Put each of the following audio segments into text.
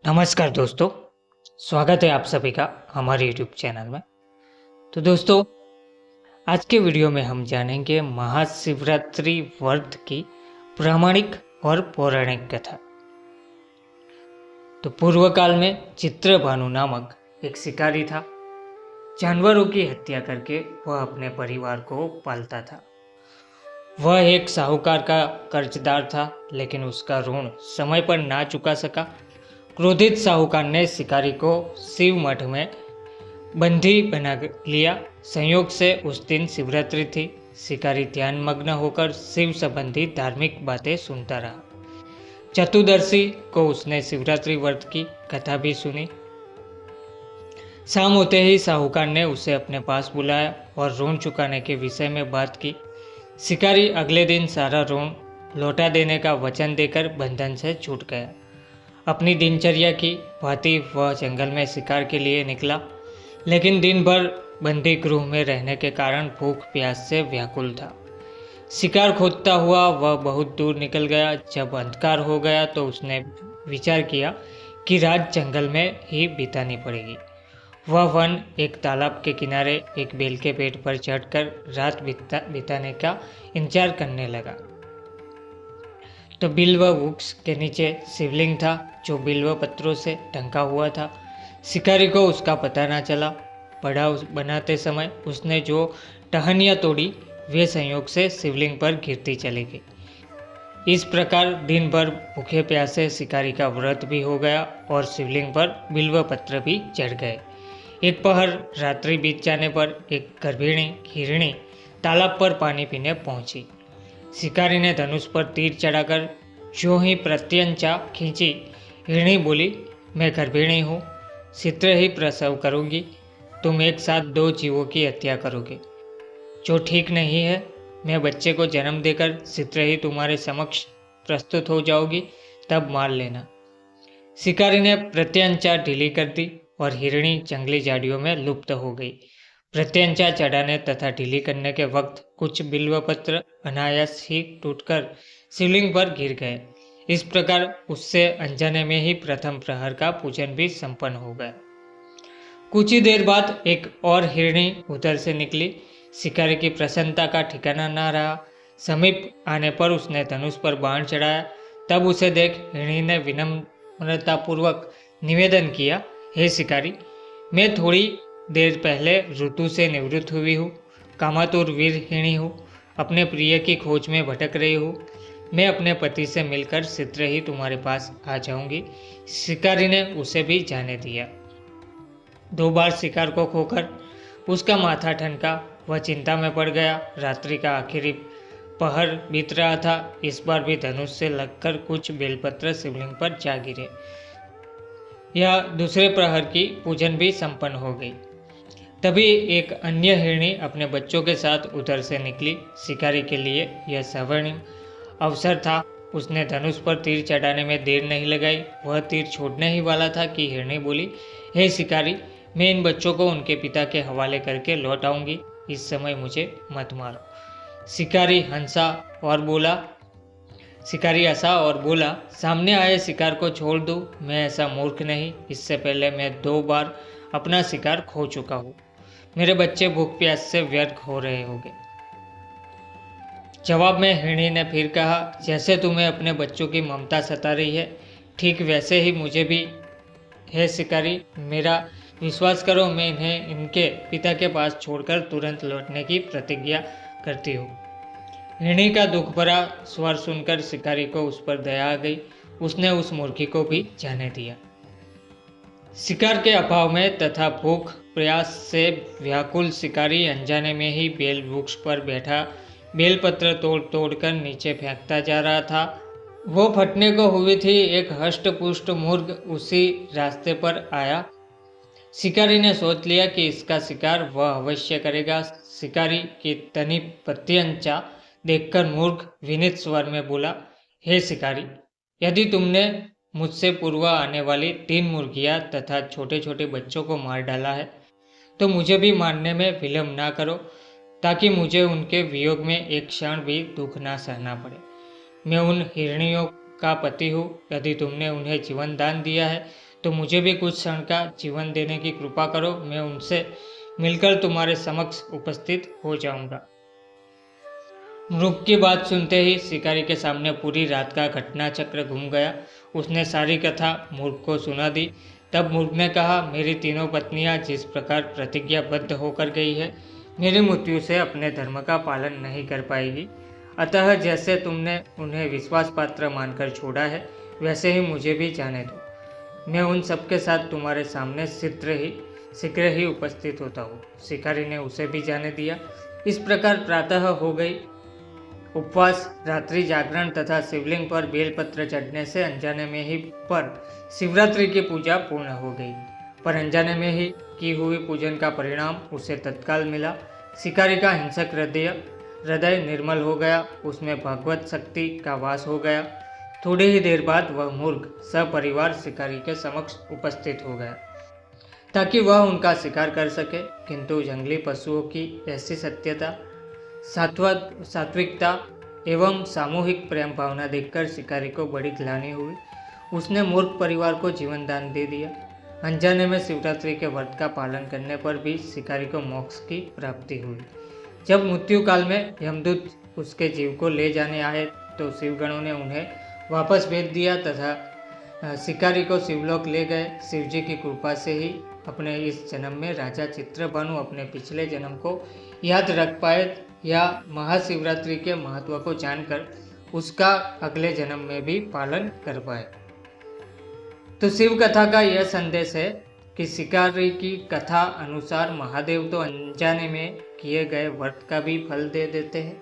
नमस्कार दोस्तों, स्वागत है आप सभी का हमारे यूट्यूब चैनल में। तो दोस्तों, आज के वीडियो में हम जानेंगे महाशिवरात्रि व्रत की प्रामाणिक और पौराणिक कथा। तो पूर्व काल में चित्रभानु नामक एक शिकारी था। जानवरों की हत्या करके वह अपने परिवार को पालता था। वह एक साहूकार का कर्जदार था, लेकिन उसका ऋण समय पर ना चुका सका। क्रोधित साहूकार ने शिकारी को शिव मठ में बंदी बना लिया। संयोग से उस दिन शिवरात्रि थी। शिकारी ध्यान मग्न होकर शिव संबंधी धार्मिक बातें सुनता रहा। चतुर्दशी को उसने शिवरात्रि व्रत की कथा भी सुनी। शाम होते ही साहूकार ने उसे अपने पास बुलाया और ऋण चुकाने के विषय में बात की। शिकारी अगले दिन सारा ऋण लौटा देने का वचन देकर बंधन से छूट गया। अपनी दिनचर्या की भांति वह जंगल में शिकार के लिए निकला, लेकिन दिन भर बंदी गृह में रहने के कारण भूख प्यास से व्याकुल था। शिकार खोजता हुआ वह बहुत दूर निकल गया। जब अंधकार हो गया तो उसने विचार किया कि रात जंगल में ही बितानी पड़ेगी। वह वन एक तालाब के किनारे एक बेल के पेड़ पर चढ़कर रात बिताने का इंतजार करने लगा। तो बिल्व वृक्ष के नीचे शिवलिंग था, जो बिल्व पत्रों से ढंका हुआ था। शिकारी को उसका पता न चला। पड़ाव बनाते समय उसने जो टहनियाँ तोड़ी, वे संयोग से शिवलिंग पर गिरती चली गई। इस प्रकार दिन भर भूखे प्यासे शिकारी का व्रत भी हो गया और शिवलिंग पर बिल्व पत्र भी चढ़ गए। एक पहर रात्रि बीत जाने पर एक गर्भिणी हिरणी तालाब पर पानी पीने पहुंची। शिकारी ने धनुष पर तीर चढ़ाकर जो ही प्रत्यंचा खींची, हिरणी बोली, मैं गर्भिणी हूँ, शीघ्र ही प्रसव करूँगी। तुम एक साथ 2 जीवों की हत्या करोगे, जो ठीक नहीं है। मैं बच्चे को जन्म देकर शीघ्र ही तुम्हारे समक्ष प्रस्तुत हो जाऊंगी, तब मार लेना। शिकारी ने प्रत्यंचा ढीली कर दी और हिरणी जंगली झाड़ियों में लुप्त हो गई। प्रत्यंचा चढ़ाने तथा ढीली करने के वक्त कुछ बिल्वपत्र अनायास ही टूटकर शिवलिंग पर गिर गए। इस प्रकार उससे अनजाने में ही प्रथम प्रहर का पूजन भी संपन्न हो गया। कुछ ही देर बाद एक और हिरणी उधर से निकली। शिकारी की प्रसन्नता का ठिकाना न रहा। समीप आने पर उसने धनुष पर बाण चढ़ाया। तब उसे देख हिरणी ने विनम्रतापूर्वक निवेदन किया, हे शिकारी, मैं थोड़ी देर पहले ऋतु से निवृत्त हुई हूँ, कामातुर वीरहिणी हूँ, अपने प्रिय की खोज में भटक रही हूँ। मैं अपने पति से मिलकर शीघ्र ही तुम्हारे पास आ जाऊंगी। शिकारी ने उसे भी जाने दिया। 2 बार शिकार को खोकर उसका माथा ठनका। वह चिंता में पड़ गया। रात्रि का आखिरी पहर बीत रहा था। इस बार भी धनुष से लगकर कुछ बेलपत्र शिवलिंग पर जा गिरे। यह दूसरे प्रहर की पूजन भी संपन्न हो गई। तभी एक अन्य हिरणी अपने बच्चों के साथ उधर से निकली। शिकारी के लिए यह स्वर्णिम अवसर था। उसने धनुष पर तीर चढ़ाने में देर नहीं लगाई। वह तीर छोड़ने ही वाला था कि हिरणी बोली, हे शिकारी, मैं इन बच्चों को उनके पिता के हवाले करके लौट आऊंगी। इस समय मुझे मत मारो। शिकारी हंसा और बोला, सामने आए शिकार को छोड़ दूं? मैं ऐसा मूर्ख नहीं। इससे पहले मैं 2 बार अपना शिकार खो चुका हूँ। मेरे बच्चे भूख प्यास से व्यर्थ हो रहे होंगे। जवाब में हिरणी ने फिर कहा, जैसे तुम्हें अपने बच्चों की ममता सता रही है, ठीक वैसे ही मुझे भी है शिकारी। मेरा विश्वास करो, मैं इन्हें इनके पिता के पास छोड़कर तुरंत लौटने की प्रतिज्ञा करती हूँ। हिरणी का दुख भरा स्वर सुनकर शिकारी को उस पर दया आ गई। उसने उस मूर्खी को भी जाने दिया। शिकार के अभाव में तथा भूख प्यास से व्याकुल शिकारी अनजाने में ही बेल वृक्ष पर बैठा बेलपत्र तोड़ तोड़कर नीचे फेंकता जा रहा था। वो फटने को हुई थी। एक हष्ट पुष्ट मुर्ग उसी रास्ते पर आया। शिकारी ने सोच लिया कि इसका शिकार वह अवश्य करेगा। शिकारी की तनी प्रत्यंचा देखकर मूर्ख विनीत स्वर में बोला, हे शिकारी, यदि तुमने मुझसे पूर्व आने वाली 3 मुर्गियां तथा छोटे छोटे बच्चों को मार डाला है, तो मुझे भी मारने में विलम्ब ना करो, ताकि मुझे उनके वियोग में एक क्षण भी दुख ना सहना पड़े। मैं उन हिरणियों का पति हूँ। यदि तुमने उन्हें जीवन दान दिया है तो मुझे भी कुछ क्षण का जीवन देने की कृपा करो, मैं उनसे मिलकर तुम्हारे समक्ष उपस्थित हो जाऊंगा। मृग की बात सुनते ही शिकारी के सामने पूरी रात का घटना चक्र घूम गया। उसने सारी कथा मूर्ख को सुना दी। तब मूर्ख ने कहा, मेरी तीनों पत्नियां जिस प्रकार प्रतिज्ञाबद्ध होकर गई है, मेरी मृत्यु से अपने धर्म का पालन नहीं कर पाएगी। अतः जैसे तुमने उन्हें विश्वास पात्र मानकर छोड़ा है, वैसे ही मुझे भी जाने दो। मैं उन सबके साथ तुम्हारे सामने शीघ्र ही उपस्थित होता हूँ। शिकारी ने उसे भी जाने दिया। इस प्रकार प्रातः हो गई। उपवास, रात्रि जागरण तथा शिवलिंग पर बेलपत्र चढ़ने से अनजाने में ही पर शिवरात्रि की पूजा पूर्ण हो गई। पर अनजाने में ही की हुई पूजन का परिणाम उसे तत्काल मिला। शिकारी का हिंसक हृदय निर्मल हो गया, उसमें भगवत शक्ति का वास हो गया। थोड़ी ही देर बाद वह मूर्ख सपरिवार शिकारी के समक्ष उपस्थित हो गया ताकि वह उनका शिकार कर सके। किंतु जंगली पशुओं की ऐसी सत्यता, सात्विकता एवं सामूहिक प्रेम भावना देखकर शिकारी को बड़ी ग्लानि हुई। उसने मूर्ख परिवार को जीवन दान दे दिया। अनजाने में शिवरात्रि के व्रत का पालन करने पर भी शिकारी को मोक्ष की प्राप्ति हुई। जब मृत्यु काल में यमदूत उसके जीव को ले जाने आए तो शिवगणों ने उन्हें वापस भेज दिया तथा शिकारी को शिवलोक ले गए। शिवजी की कृपा से ही अपने इस जन्म में राजा चित्रभानु अपने पिछले जन्म को याद रख पाए या महाशिवरात्रि के महत्व को जानकर उसका अगले जन्म में भी पालन कर पाए। तो शिव कथा का यह संदेश है कि शिकारी की कथा अनुसार महादेव तो अनजाने में किए गए व्रत का भी फल दे देते हैं,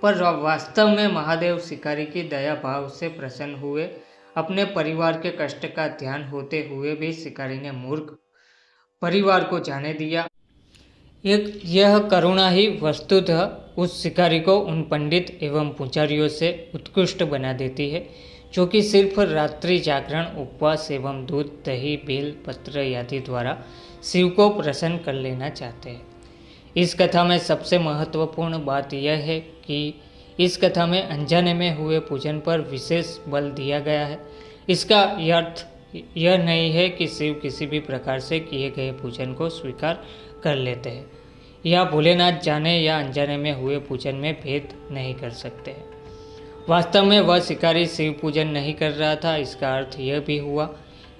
पर वास्तव में महादेव शिकारी की दया भाव से प्रसन्न हुए। अपने परिवार के कष्ट का ध्यान होते हुए भी शिकारी ने मूर्ख परिवार को जाने दिया। यह करुणा ही वस्तुतः उस शिकारी को उन पंडित एवं पुजारियों से उत्कृष्ट बना देती है जो कि सिर्फ रात्रि जागरण, उपवास एवं दूध, दही, बेल पत्र आदि द्वारा शिव को प्रसन्न कर लेना चाहते हैं। इस कथा में सबसे महत्वपूर्ण बात यह है कि इस कथा में अनजाने में हुए पूजन पर विशेष बल दिया गया है। इसका अर्थ यह नहीं है कि शिव किसी भी प्रकार से किए गए पूजन को स्वीकार कर लेते हैं या भोलेनाथ जाने या अनजाने में हुए पूजन में भेद नहीं कर सकते हैं। वास्तव में वह शिकारी शिव पूजन नहीं कर रहा था। इसका अर्थ यह भी हुआ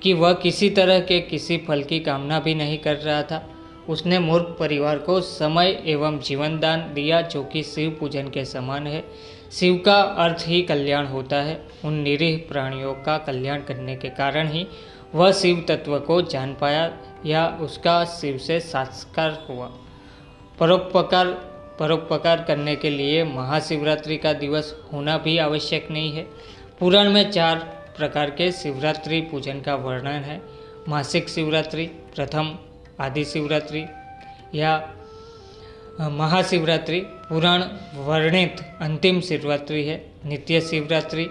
कि वह किसी तरह के किसी फल की कामना भी नहीं कर रहा था। उसने मूर्ख परिवार को समय एवं जीवन दान दिया जो कि शिव पूजन के समान है। शिव का अर्थ ही कल्याण होता है। उन निरीह प्राणियों का कल्याण करने के कारण ही वह शिव तत्व को जान पाया या उसका शिव से साक्षात्कार हुआ। परोपकार करने के लिए महाशिवरात्रि का दिवस होना भी आवश्यक नहीं है। पुराण में 4 प्रकार के शिवरात्रि पूजन का वर्णन है। मासिक शिवरात्रि, प्रथम आदि शिवरात्रि या महाशिवरात्रि पुराण वर्णित अंतिम शिवरात्रि है। नित्य शिवरात्रि,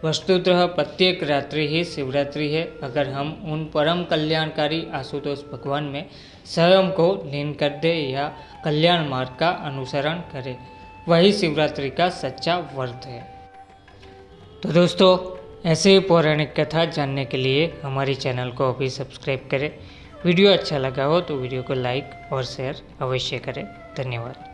वस्तुतः प्रत्येक रात्रि ही शिवरात्रि है अगर हम उन परम कल्याणकारी आशुतोष भगवान में स्वयं को लीन कर दे या कल्याण मार्ग का अनुसरण करें, वही शिवरात्रि का सच्चा व्रत है। तो दोस्तों, ऐसे ही पौराणिक कथा जानने के लिए हमारी चैनल को अभी सब्सक्राइब करें। वीडियो अच्छा लगा हो तो वीडियो को लाइक और शेयर अवश्य करें। धन्यवाद।